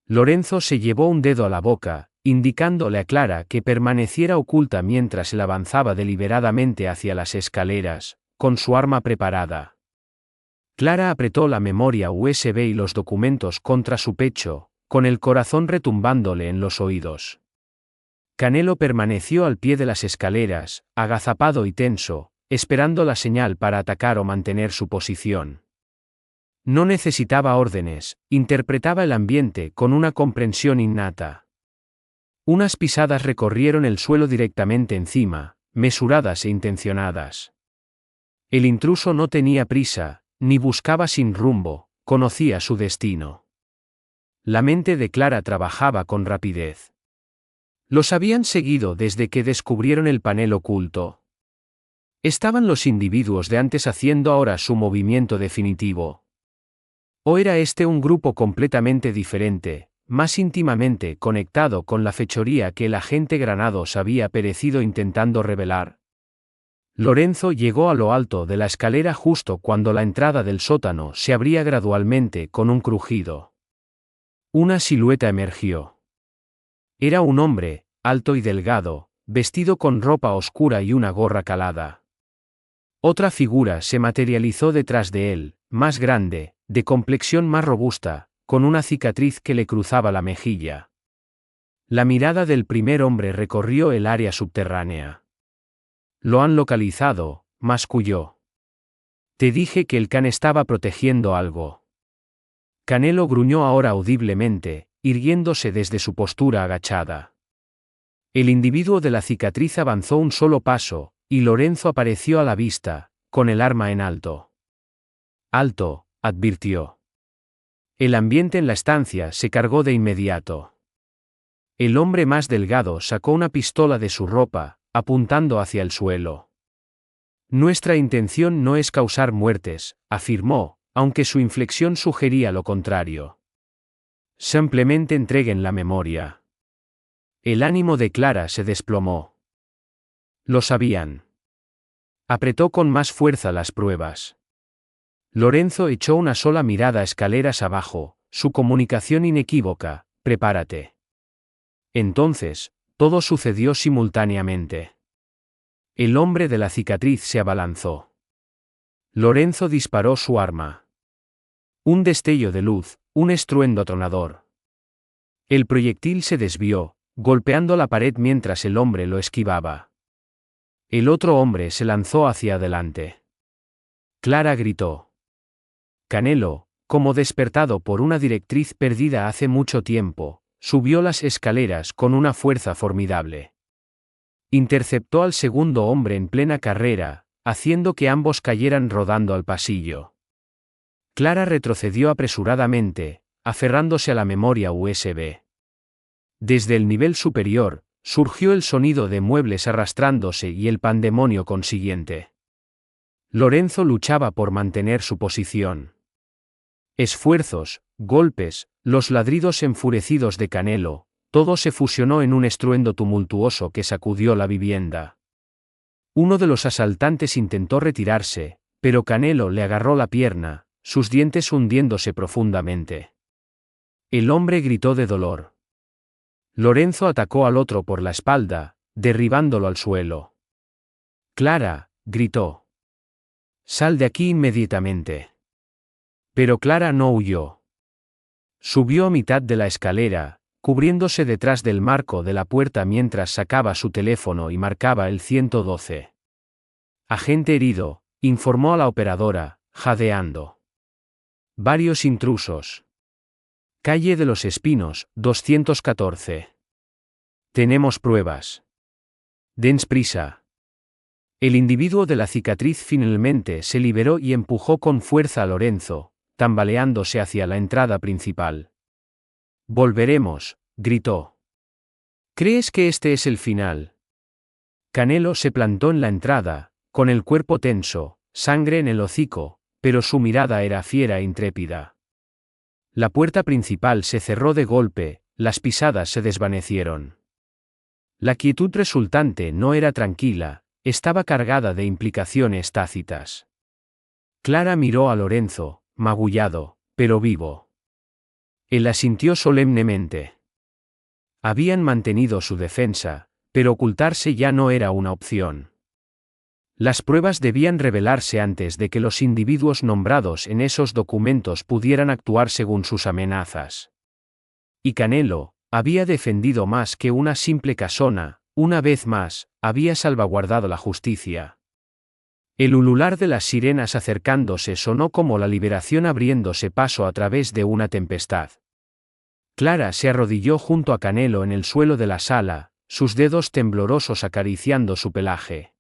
Lorenzo se llevó un dedo a la boca, indicándole a Clara que permaneciera oculta mientras él avanzaba deliberadamente hacia las escaleras, con su arma preparada. Clara apretó la memoria USB y los documentos contra su pecho, con el corazón retumbándole en los oídos. Canelo permaneció al pie de las escaleras, agazapado y tenso, esperando la señal para atacar o mantener su posición. No necesitaba órdenes, interpretaba el ambiente con una comprensión innata. Unas pisadas recorrieron el suelo directamente encima, mesuradas e intencionadas. El intruso no tenía prisa, ni buscaba sin rumbo, conocía su destino. La mente de Clara trabajaba con rapidez. Los habían seguido desde que descubrieron el panel oculto. ¿Estaban los individuos de antes haciendo ahora su movimiento definitivo? ¿O era este un grupo completamente diferente, más íntimamente conectado con la fechoría que el agente Granados había perecido intentando revelar? Lorenzo llegó a lo alto de la escalera justo cuando la entrada del sótano se abría gradualmente con un crujido. Una silueta emergió. Era un hombre, alto y delgado, vestido con ropa oscura y una gorra calada. Otra figura se materializó detrás de él, más grande, de complexión más robusta, con una cicatriz que le cruzaba la mejilla. La mirada del primer hombre recorrió el área subterránea. «Lo han localizado», masculló. «Te dije que el can estaba protegiendo algo». Canelo gruñó ahora audiblemente, irguiéndose desde su postura agachada. El individuo de la cicatriz avanzó un solo paso, y Lorenzo apareció a la vista, con el arma en alto. «Alto», advirtió. El ambiente en la estancia se cargó de inmediato. El hombre más delgado sacó una pistola de su ropa, apuntando hacia el suelo. «Nuestra intención no es causar muertes», afirmó, aunque su inflexión sugería lo contrario. «Simplemente entreguen la memoria». El ánimo de Clara se desplomó. Lo sabían. Apretó con más fuerza las pruebas. Lorenzo echó una sola mirada escaleras abajo, su comunicación inequívoca: «Prepárate». Entonces, todo sucedió simultáneamente. El hombre de la cicatriz se abalanzó. Lorenzo disparó su arma. Un destello de luz, un estruendo atronador. El proyectil se desvió, golpeando la pared mientras el hombre lo esquivaba. El otro hombre se lanzó hacia adelante. Clara gritó. Canelo, como despertado por una directriz perdida hace mucho tiempo, subió las escaleras con una fuerza formidable. Interceptó al segundo hombre en plena carrera, haciendo que ambos cayeran rodando al pasillo. Clara retrocedió apresuradamente, aferrándose a la memoria USB. Desde el nivel superior, surgió el sonido de muebles arrastrándose y el pandemonio consiguiente. Lorenzo luchaba por mantener su posición. Esfuerzos, golpes, los ladridos enfurecidos de Canelo, todo se fusionó en un estruendo tumultuoso que sacudió la vivienda. Uno de los asaltantes intentó retirarse, pero Canelo le agarró la pierna, sus dientes hundiéndose profundamente. El hombre gritó de dolor. Lorenzo atacó al otro por la espalda, derribándolo al suelo. «Clara», gritó. «Sal de aquí inmediatamente». Pero Clara no huyó. Subió a mitad de la escalera, cubriéndose detrás del marco de la puerta mientras sacaba su teléfono y marcaba el 112. «Agente herido», informó a la operadora, jadeando. Varios intrusos. Calle de los Espinos, 214. Tenemos pruebas. Dens prisa. El individuo de la cicatriz finalmente se liberó y empujó con fuerza a Lorenzo, tambaleándose hacia la entrada principal. Volveremos, gritó. ¿Crees que este es el final? Canelo se plantó en la entrada, con el cuerpo tenso, sangre en el hocico, pero su mirada era fiera e intrépida. La puerta principal se cerró de golpe, las pisadas se desvanecieron. La quietud resultante no era tranquila, estaba cargada de implicaciones tácitas. Clara miró a Lorenzo, magullado, pero vivo. Él asintió solemnemente. Habían mantenido su defensa, pero ocultarse ya no era una opción. Las pruebas debían revelarse antes de que los individuos nombrados en esos documentos pudieran actuar según sus amenazas. Y Canelo había defendido más que una simple casona, una vez más, había salvaguardado la justicia. El ulular de las sirenas acercándose sonó como la liberación abriéndose paso a través de una tempestad. Clara se arrodilló junto a Canelo en el suelo de la sala, sus dedos temblorosos acariciando su pelaje.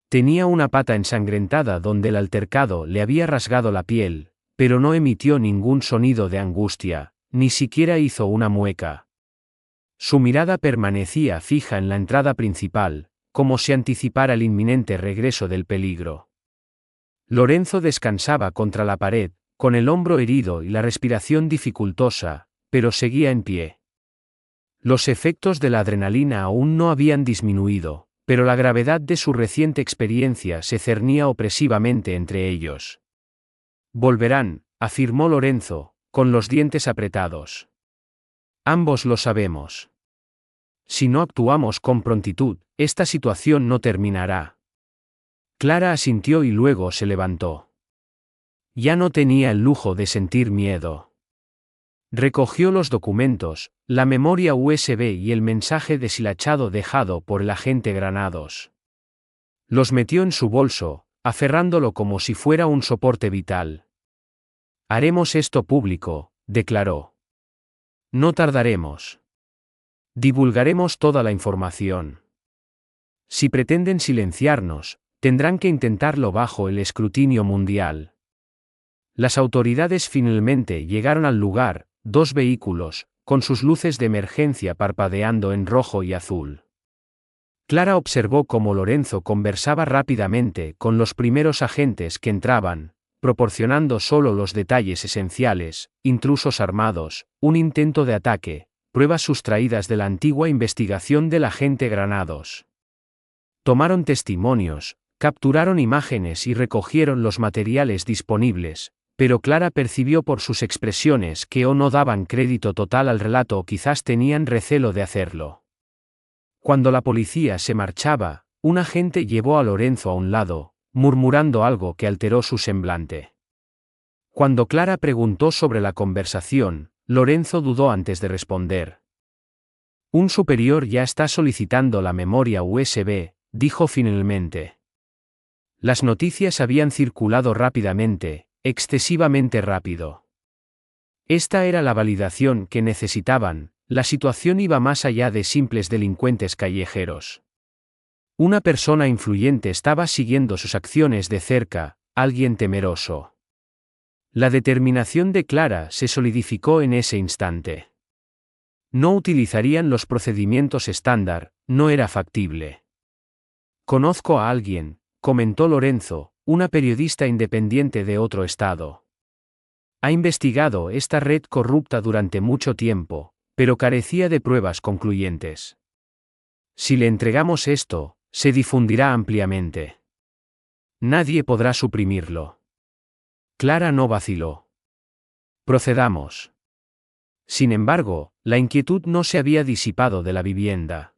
Tenía una pata ensangrentada donde el altercado le había rasgado la piel, pero no emitió ningún sonido de angustia, ni siquiera hizo una mueca. Su mirada permanecía fija en la entrada principal, como si anticipara el inminente regreso del peligro. Lorenzo descansaba contra la pared, con el hombro herido y la respiración dificultosa, pero seguía en pie. Los efectos de la adrenalina aún no habían disminuido, pero la gravedad de su reciente experiencia se cernía opresivamente entre ellos. Volverán, afirmó Lorenzo, con los dientes apretados. Ambos lo sabemos. Si no actuamos con prontitud, esta situación no terminará. Clara asintió y luego se levantó. Ya no tenía el lujo de sentir miedo. Recogió los documentos, la memoria USB y el mensaje deshilachado dejado por el agente Granados. Los metió en su bolso, aferrándolo como si fuera un soporte vital. Haremos esto público, declaró. No tardaremos. Divulgaremos toda la información. Si pretenden silenciarnos, tendrán que intentarlo bajo el escrutinio mundial. Las autoridades finalmente llegaron al lugar, 2 vehículos, con sus luces de emergencia parpadeando en rojo y azul. Clara observó cómo Lorenzo conversaba rápidamente con los primeros agentes que entraban, proporcionando solo los detalles esenciales: intrusos armados, un intento de ataque, pruebas sustraídas de la antigua investigación del agente Granados. Tomaron testimonios, capturaron imágenes y recogieron los materiales disponibles, pero Clara percibió por sus expresiones que o no daban crédito total al relato o quizás tenían recelo de hacerlo. Cuando la policía se marchaba, un agente llevó a Lorenzo a un lado, murmurando algo que alteró su semblante. Cuando Clara preguntó sobre la conversación, Lorenzo dudó antes de responder. Un superior ya está solicitando la memoria USB, dijo finalmente. Las noticias habían circulado rápidamente, excesivamente rápido. Esta era la validación que necesitaban, la situación iba más allá de simples delincuentes callejeros. Una persona influyente estaba siguiendo sus acciones de cerca, alguien temeroso. La determinación de Clara se solidificó en ese instante. No utilizarían los procedimientos estándar, no era factible. Conozco a alguien, comentó Lorenzo, una periodista independiente de otro estado. Ha investigado esta red corrupta durante mucho tiempo, pero carecía de pruebas concluyentes. Si le entregamos esto, se difundirá ampliamente. Nadie podrá suprimirlo. Clara no vaciló. Procedamos. Sin embargo, la inquietud no se había disipado de la vivienda.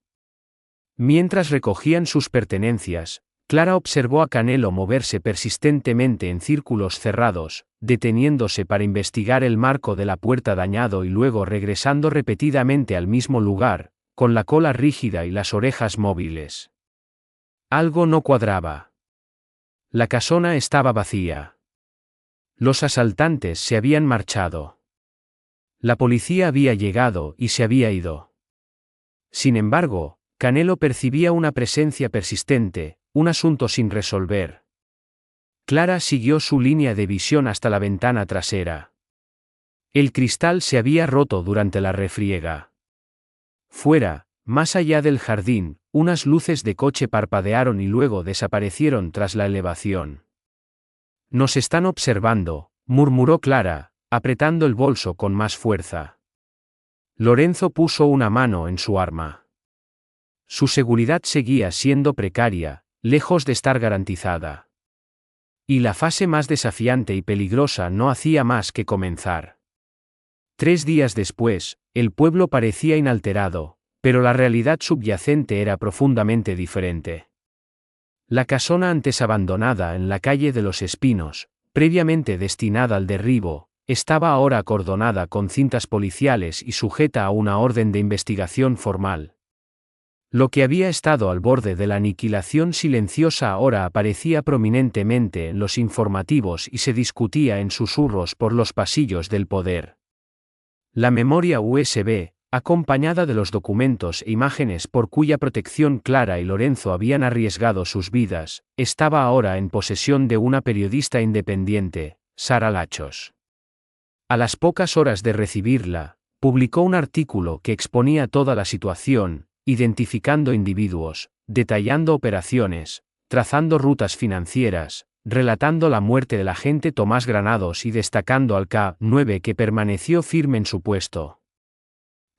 Mientras recogían sus pertenencias, Clara observó a Canelo moverse persistentemente en círculos cerrados, deteniéndose para investigar el marco de la puerta dañado y luego regresando repetidamente al mismo lugar, con la cola rígida y las orejas móviles. Algo no cuadraba. La casona estaba vacía. Los asaltantes se habían marchado. La policía había llegado y se había ido. Sin embargo, Canelo percibía una presencia persistente, un asunto sin resolver. Clara siguió su línea de visión hasta la ventana trasera. El cristal se había roto durante la refriega. Fuera, más allá del jardín, unas luces de coche parpadearon y luego desaparecieron tras la elevación. «Nos están observando», murmuró Clara, apretando el bolso con más fuerza. Lorenzo puso una mano en su arma. Su seguridad seguía siendo precaria, lejos de estar garantizada. Y la fase más desafiante y peligrosa no hacía más que comenzar. 3 días después, el pueblo parecía inalterado, pero la realidad subyacente era profundamente diferente. La casona antes abandonada en la calle de los Espinos, previamente destinada al derribo, estaba ahora acordonada con cintas policiales y sujeta a una orden de investigación formal. Lo que había estado al borde de la aniquilación silenciosa ahora aparecía prominentemente en los informativos y se discutía en susurros por los pasillos del poder. La memoria USB, acompañada de los documentos e imágenes por cuya protección Clara y Lorenzo habían arriesgado sus vidas, estaba ahora en posesión de una periodista independiente, Sara Lachos. A las pocas horas de recibirla, publicó un artículo que exponía toda la situación, identificando individuos, detallando operaciones, trazando rutas financieras, relatando la muerte del agente Tomás Granados y destacando al K-9 que permaneció firme en su puesto.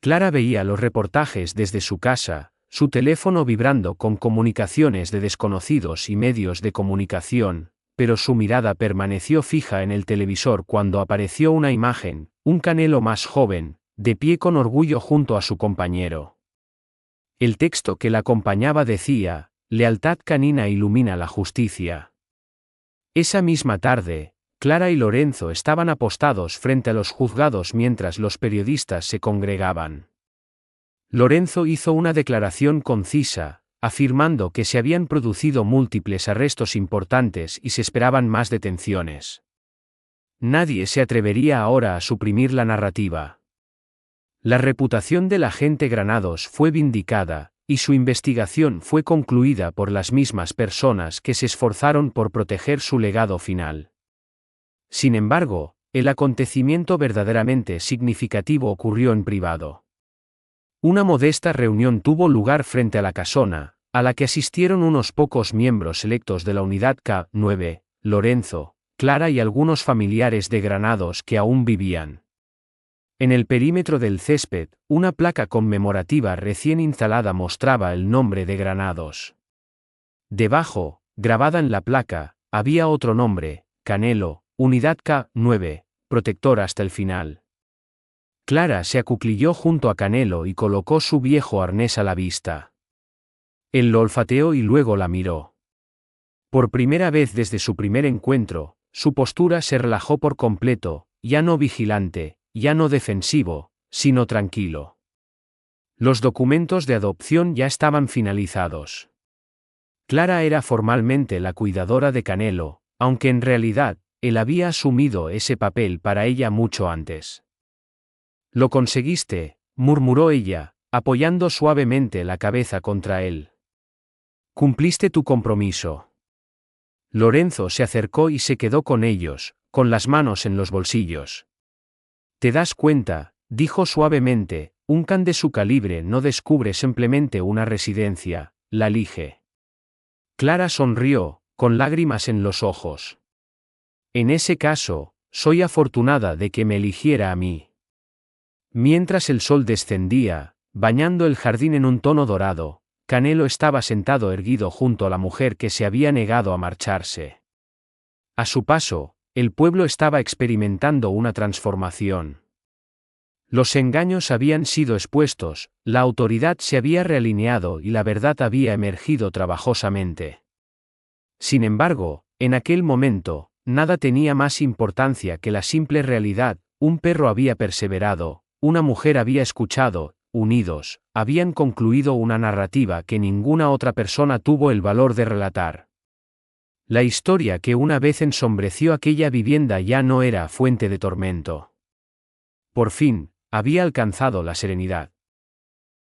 Clara veía los reportajes desde su casa, su teléfono vibrando con comunicaciones de desconocidos y medios de comunicación, pero su mirada permaneció fija en el televisor cuando apareció una imagen, un Canelo más joven, de pie con orgullo junto a su compañero. El texto que la acompañaba decía: «Lealtad canina ilumina la justicia». Esa misma tarde, Clara y Lorenzo estaban apostados frente a los juzgados mientras los periodistas se congregaban. Lorenzo hizo una declaración concisa, afirmando que se habían producido múltiples arrestos importantes y se esperaban más detenciones. Nadie se atrevería ahora a suprimir la narrativa. La reputación del agente Granados fue vindicada, y su investigación fue concluida por las mismas personas que se esforzaron por proteger su legado final. Sin embargo, el acontecimiento verdaderamente significativo ocurrió en privado. Una modesta reunión tuvo lugar frente a la casona, a la que asistieron unos pocos miembros electos de la unidad K-9, Lorenzo, Clara y algunos familiares de Granados que aún vivían. En el perímetro del césped, una placa conmemorativa recién instalada mostraba el nombre de Granados. Debajo, grabada en la placa, había otro nombre: Canelo, Unidad K-9, protector hasta el final. Clara se acuclilló junto a Canelo y colocó su viejo arnés a la vista. Él lo olfateó y luego la miró. Por primera vez desde su primer encuentro, su postura se relajó por completo, ya no vigilante, ya no defensivo, sino tranquilo. Los documentos de adopción ya estaban finalizados. Clara era formalmente la cuidadora de Canelo, aunque en realidad, él había asumido ese papel para ella mucho antes. «Lo conseguiste», murmuró ella, apoyando suavemente la cabeza contra él. «Cumpliste tu compromiso». Lorenzo se acercó y se quedó con ellos, con las manos en los bolsillos. «¿Te das cuenta?», dijo suavemente, «un can de su calibre no descubre simplemente una residencia, la elige». Clara sonrió, con lágrimas en los ojos. «En ese caso, soy afortunada de que me eligiera a mí». Mientras el sol descendía, bañando el jardín en un tono dorado, Canelo estaba sentado erguido junto a la mujer que se había negado a marcharse. A su paso, el pueblo estaba experimentando una transformación. Los engaños habían sido expuestos, la autoridad se había realineado y la verdad había emergido trabajosamente. Sin embargo, en aquel momento, nada tenía más importancia que la simple realidad: un perro había perseverado, una mujer había escuchado, unidos, habían concluido una narrativa que ninguna otra persona tuvo el valor de relatar. La historia que una vez ensombreció aquella vivienda ya no era fuente de tormento. Por fin, había alcanzado la serenidad.